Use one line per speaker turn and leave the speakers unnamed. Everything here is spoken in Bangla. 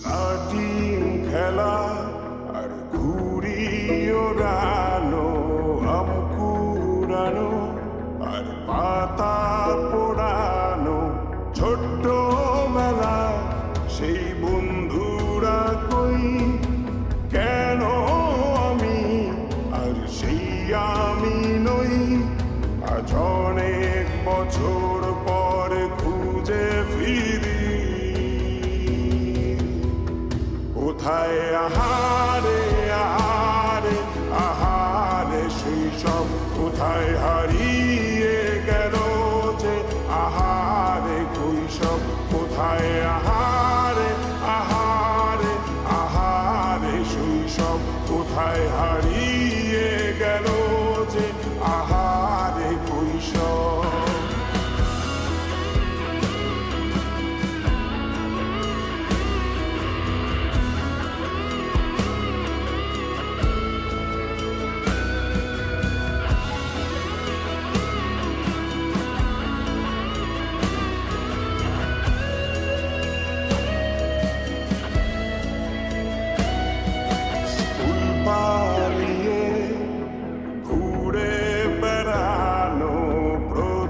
লাটিম খেলা আর ঘুড়ি ওড়ানো, আম কুড়ানো আর পাতা পোড়ানো, ছোট্ট বেলা সেই বন্ধুরা কই, কেন আমি আর সেই আমি নই। আজ অনেক বছর পর খুঁজে ফিরি, কোথায় আহা